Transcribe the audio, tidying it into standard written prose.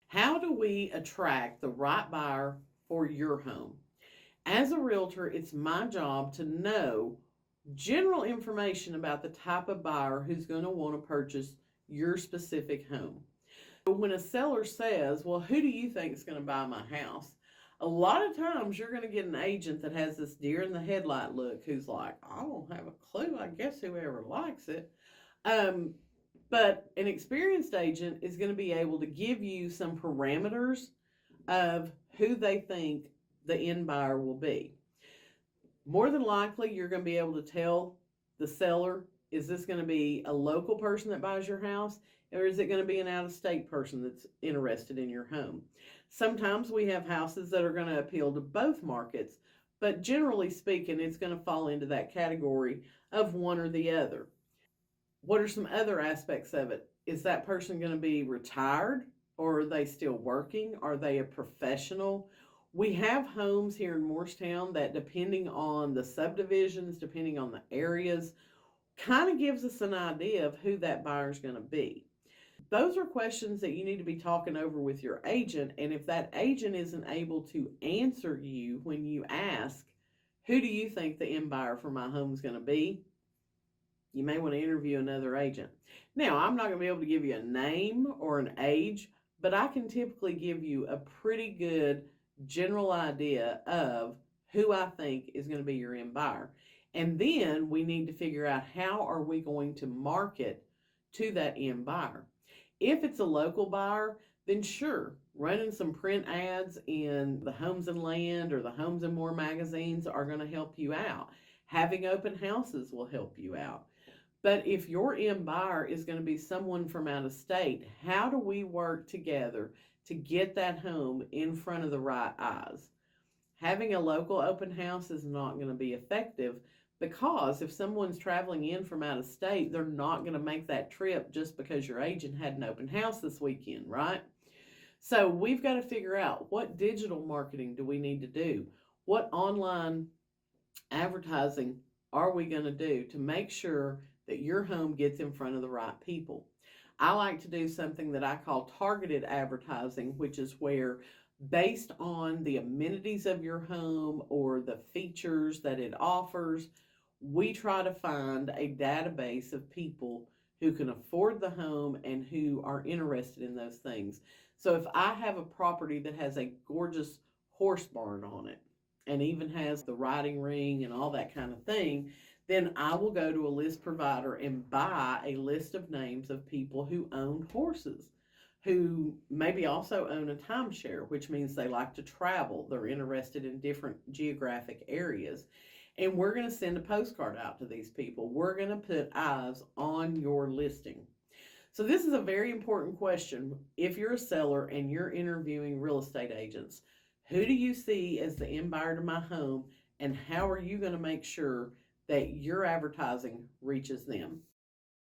How do we attract the right buyer for your home? As a realtor, it's my job to know general information about the type of buyer who's going to want to purchase your specific home. When a seller says, well, who do you think is going to buy my house? A lot of times you're going to get an agent that has this deer in the headlight look who's like, I don't have a clue. I guess whoever likes it. Um, but an experienced agent is going to be able to give you some parameters of who they think the end buyer will be. More than likely, you're going to be able to tell the seller, is this going to be a local person that buys your house, or is it going to be an out of state person that's interested in your home? Sometimes we have houses that are going to appeal to both markets, but generally speaking, it's going to fall into that category of one or the other. What are some other aspects of it? Is that person going to be retired, or are they still working? Are they a professional? We have homes here in Morristown that, depending on the subdivisions, depending on the areas, kind of gives us an idea of who that buyer is going to be. Those are questions that you need to be talking over with your agent. And if that agent isn't able to answer you when you ask, who do you think the end buyer for my home is going to be? You may want to interview another agent. Now, I'm not going to be able to give you a name or an age, but I can typically give you a pretty good general idea of who I think is going to be your end buyer. And then we need to figure out, how are we going to market to that end buyer. If it's a local buyer, then sure, running some print ads in the Homes and Land or the Homes and More magazines are going to help you out. Having open houses will help you out. But if your end buyer is going to be someone from out of state, how do we work together to get that home in front of the right eyes? Having a local open house is not going to be effective, because if someone's traveling in from out of state, they're not going to make that trip just because your agent had an open house this weekend, right? So we've got to figure out, what digital marketing do we need to do? What online advertising are we going to do to make sure that your home gets in front of the right people? I like to do something that I call targeted advertising, which is where, based on the amenities of your home or the features that it offers, we try to find a database of people who can afford the home and who are interested in those things. So if I have a property that has a gorgeous horse barn on it, and even has the riding ring and all that kind of thing, then I will go to a list provider and buy a list of names of people who own horses, who maybe also own a timeshare, which means they like to travel. They're interested in different geographic areas. And we're going to send a postcard out to these people. We're going to put eyes on your listing. So this is a very important question. If you're a seller and you're interviewing real estate agents, who do you see as the end buyer to my home, and how are you going to make sure that your advertising reaches them?